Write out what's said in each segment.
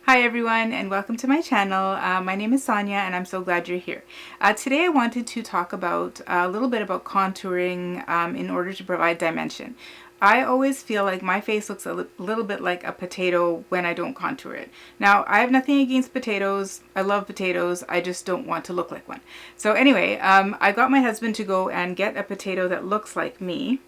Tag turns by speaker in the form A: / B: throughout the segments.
A: Hi everyone and welcome to my channel. My name is Sonia and I'm so glad you're here. Today I wanted to talk about a little bit about contouring in order to provide dimension. I always feel like my face looks a little bit like a potato when I don't contour it. Now, I have nothing against potatoes. I love potatoes. I just don't want to look like one. So anyway, I got my husband to go and get a potato that looks like me,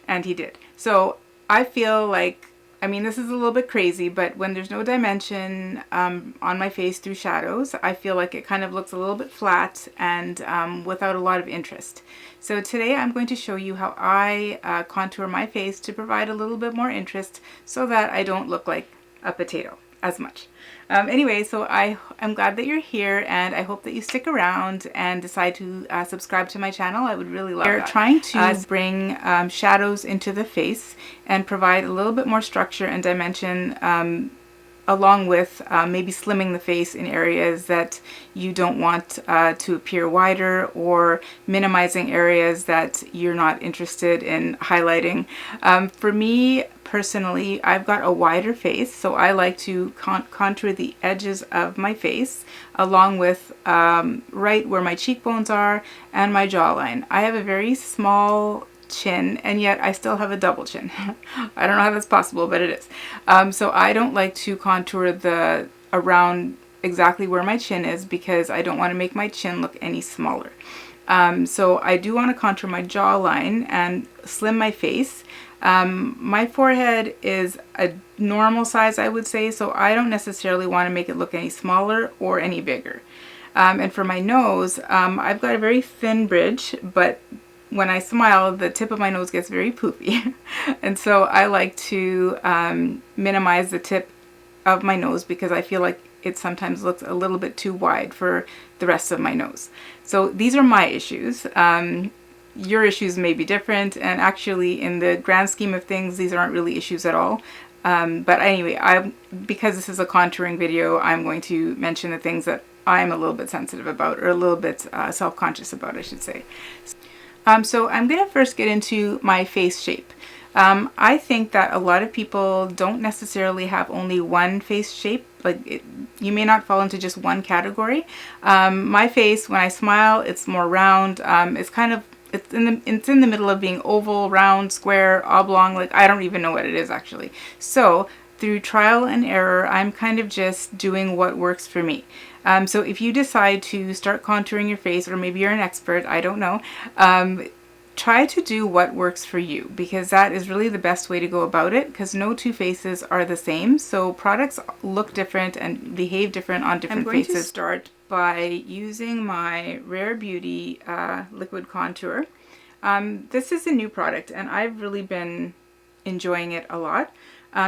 A: and he did. So I feel like, I mean, this is a little bit crazy, but when there's no dimension on my face through shadows, I feel like it kind of looks a little bit flat and without a lot of interest. So today I'm going to show you how I contour my face to provide a little bit more interest so that I don't look like a potato as much. Anyway, so I'm glad that you're here, and I hope that you stick around and decide to subscribe to my channel. I would really love that. We're trying to bring shadows into the face and provide a little bit more structure and dimension along with maybe slimming the face in areas that you don't want to appear wider, or minimizing areas that you're not interested in highlighting. For me personally, I've got a wider face, so I like to contour the edges of my face along with right where my cheekbones are and my jawline. I have a very small chin, and yet I still have a double chin. I don't know how that's possible, but it is. So I don't like to contour the around exactly where my chin is because I don't want to make my chin look any smaller. So I do want to contour my jawline and slim my face. My forehead is a normal size, I would say, so I don't necessarily want to make it look any smaller or any bigger. And for my nose, I've got a very thin bridge, but when I smile, the tip of my nose gets very poofy. And so I like to minimize the tip of my nose because I feel like it sometimes looks a little bit too wide for the rest of my nose. So these are my issues. Your issues may be different, and actually in the grand scheme of things, these aren't really issues at all. But anyway, because this is a contouring video, I'm going to mention the things that I'm a little bit sensitive about, or a little bit self-conscious about, I should say. So I'm going to first get into my face shape. I think that a lot of people don't necessarily have only one face shape. Like you may not fall into just one category. My face, when I smile, it's more round. It's in the middle of being oval, round, square, oblong. Like I don't even know what it is actually. So through trial and error, I'm kind of just doing what works for me. So if you decide to start contouring your face, or maybe you're an expert, I don't know, try to do what works for you, because that is really the best way to go about it, because no two faces are the same. So products look different and behave different on different faces. I'm going to start by using my Rare Beauty liquid contour. This is a new product and I've really been enjoying it a lot.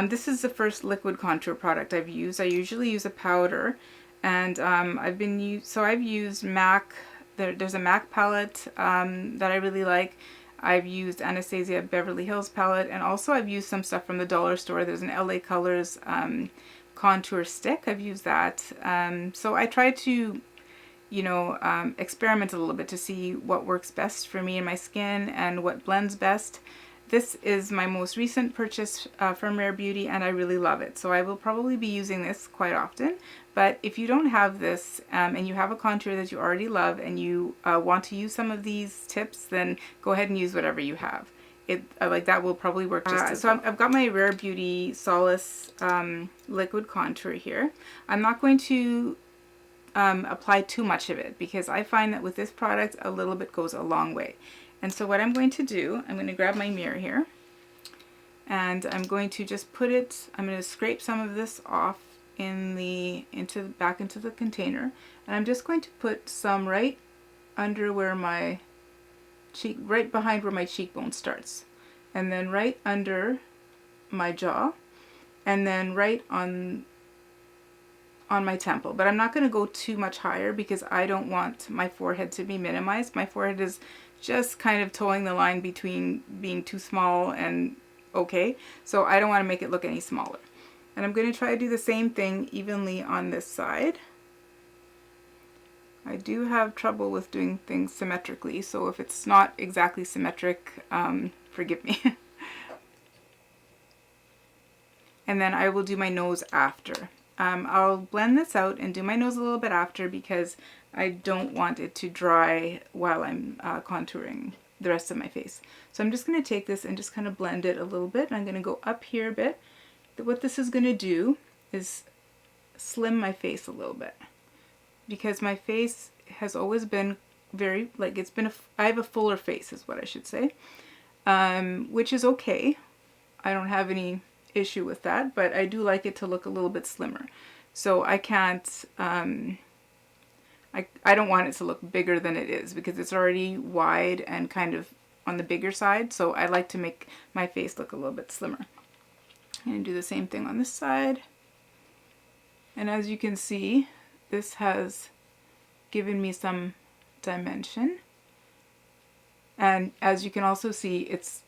A: This is the first liquid contour product I've used. I usually use a powder. And I've used MAC, there's a MAC palette that I really like. I've used Anastasia Beverly Hills palette, and also I've used some stuff from the dollar store. There's an LA Colors contour stick. I've used that. So I try to, experiment a little bit to see what works best for me and my skin and what blends best. This is my most recent purchase from Rare Beauty, and I really love it. So I will probably be using this quite often. But if you don't have this and you have a contour that you already love and you want to use some of these tips, then go ahead and use whatever you have. Like that will probably work just as well. So I've got my Rare Beauty Solace liquid contour here. I'm not going to apply too much of it because I find that with this product, a little bit goes a long way. And so what I'm going to do, I'm going to grab my mirror here, and I'm going to just I'm going to scrape some of this off back into the container, and I'm just going to put some right under where my right behind where my cheekbone starts, and then right under my jaw, and then right on my temple. But I'm not going to go too much higher because I don't want my forehead to be minimized. My forehead is just kind of towing the line between being too small and okay, so I don't want to make it look any smaller. And I'm going to try to do the same thing evenly on this side. I do have trouble with doing things symmetrically, so if it's not exactly symmetric, forgive me. And then I will do my nose after. I'll blend this out and do my nose a little bit after because I don't want it to dry while I'm contouring the rest of my face. So I'm just going to take this and just kind of blend it a little bit. I'm going to go up here a bit. What this is going to do is slim my face a little bit because my face has always been very, like I have a fuller face is what I should say, which is okay. I don't have any issue with that, but I do like it to look a little bit slimmer. So I can't, I don't want it to look bigger than it is because it's already wide and kind of on the bigger side. So I like to make my face look a little bit slimmer. I'm going to do the same thing on this side. And as you can see, this has given me some dimension. And as you can also see, it's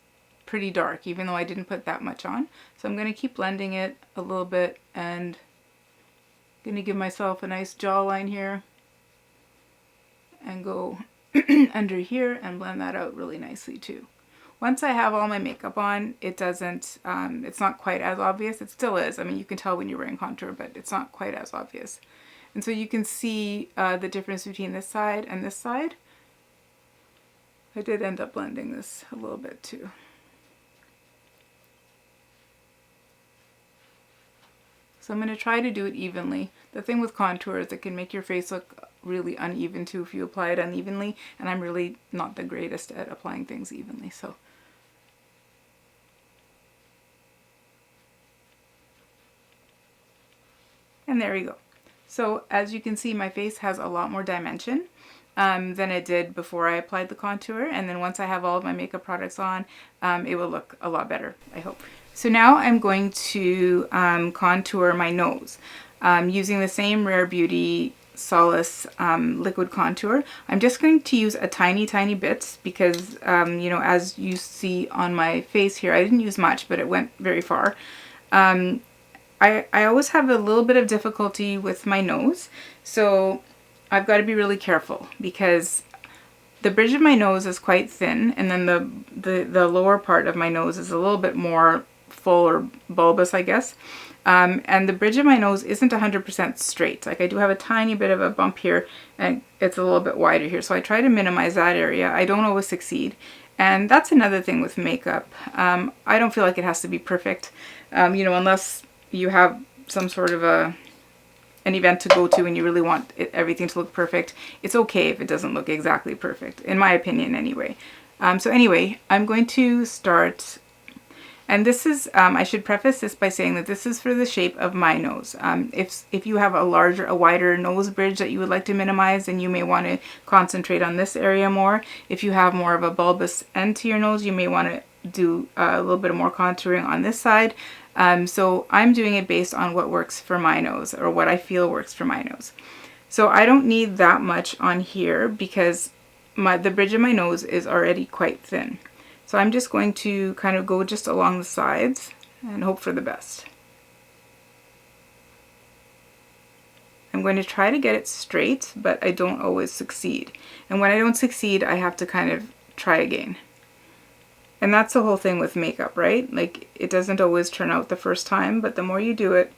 A: pretty dark, even though I didn't put that much on. So I'm going to keep blending it a little bit and going to give myself a nice jawline here and go under here and blend that out really nicely too. Once I have all my makeup on, it doesn't, it's not quite as obvious. It still is. I mean, you can tell when you're wearing contour, but it's not quite as obvious. And so you can see the difference between this side and this side. I did end up blending this a little bit too. So I'm going to try to do it evenly. The thing with contour is it can make your face look really uneven too if you apply it unevenly, and I'm really not the greatest at applying things evenly. So and there we go. So as you can see, my face has a lot more dimension than it did before I applied the contour, and then once I have all of my makeup products on, it will look a lot better, I hope. So now I'm going to contour my nose using the same Rare Beauty Solace liquid contour. I'm just going to use a tiny bit because, you know, as you see on my face here, I didn't use much, but it went very far. I always have a little bit of difficulty with my nose, so I've got to be really careful because the bridge of my nose is quite thin, and then the lower part of my nose is a little bit more full or bulbous, I guess. And the bridge of my nose isn't 100% straight. Like I do have a tiny bit of a bump here, and it's a little bit wider here. So I try to minimize that area. I don't always succeed. And that's another thing with makeup. I don't feel like it has to be perfect, you know, unless you have some sort of an event to go to and you really want everything to look perfect. It's okay if it doesn't look exactly perfect, in my opinion anyway. So anyway, I'm going to start. And this is, I should preface this by saying that this is for the shape of my nose. If you have a wider nose bridge that you would like to minimize, then you may want to concentrate on this area more. If you have more of a bulbous end to your nose, you may want to do a little bit more contouring on this side. So I'm doing it based on what works for my nose, or what I feel works for my nose. So I don't need that much on here because the bridge of my nose is already quite thin. So I'm just going to kind of go just along the sides and hope for the best. I'm going to try to get it straight, but I don't always succeed. And when I don't succeed, I have to kind of try again. And that's the whole thing with makeup, right? Like, it doesn't always turn out the first time, but the more you do it,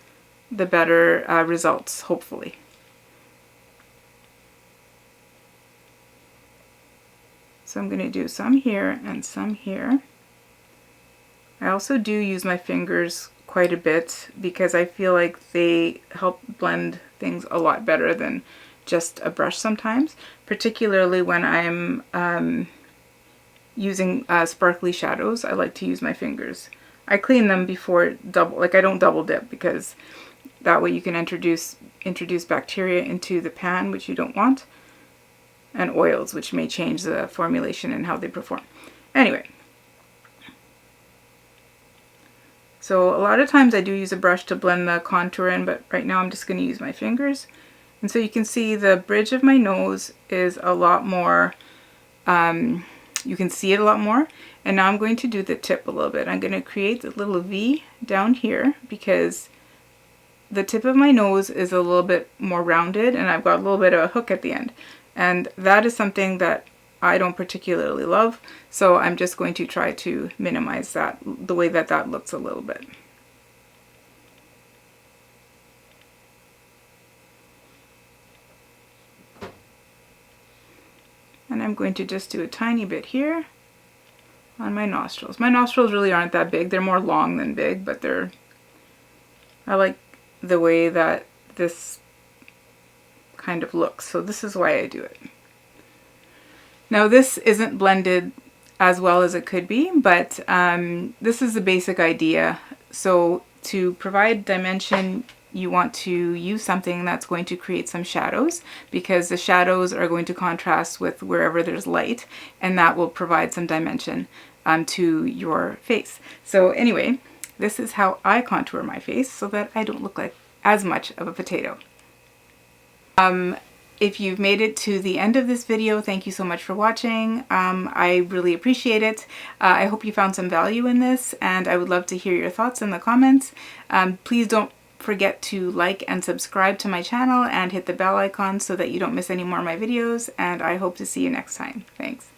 A: the better results, hopefully. So I'm going to do some here and some here. I also do use my fingers quite a bit because I feel like they help blend things a lot better than just a brush sometimes, particularly when I'm using sparkly shadows. I like to use my fingers. I clean them before I don't double dip because that way you can introduce bacteria into the pan, which you don't want, and oils, which may change the formulation and how they perform. Anyway, so a lot of times I do use a brush to blend the contour in, but right now I'm just going to use my fingers. And so you can see the bridge of my nose is a lot more, you can see it a lot more. And now I'm going to do the tip a little bit. I'm going to create a little V down here because the tip of my nose is a little bit more rounded and I've got a little bit of a hook at the end. And that is something that I don't particularly love, so I'm just going to try to minimize that, the way that that looks a little bit. I'm going to just do a tiny bit here on my nostrils. My nostrils really aren't that big. They're more long than big, but I like the way that this kind of looks. So this is why I do it. Now this isn't blended as well as it could be, but this is the basic idea. So to provide dimension, you want to use something that's going to create some shadows, because the shadows are going to contrast with wherever there's light, and that will provide some dimension to your face. So anyway, this is how I contour my face so that I don't look like as much of a potato. If you've made it to the end of this video, thank you so much for watching. I really appreciate it. I hope you found some value in this, and I would love to hear your thoughts in the comments. Please don't forget to like and subscribe to my channel and hit the bell icon so that you don't miss any more of my videos, and I hope to see you next time. Thanks.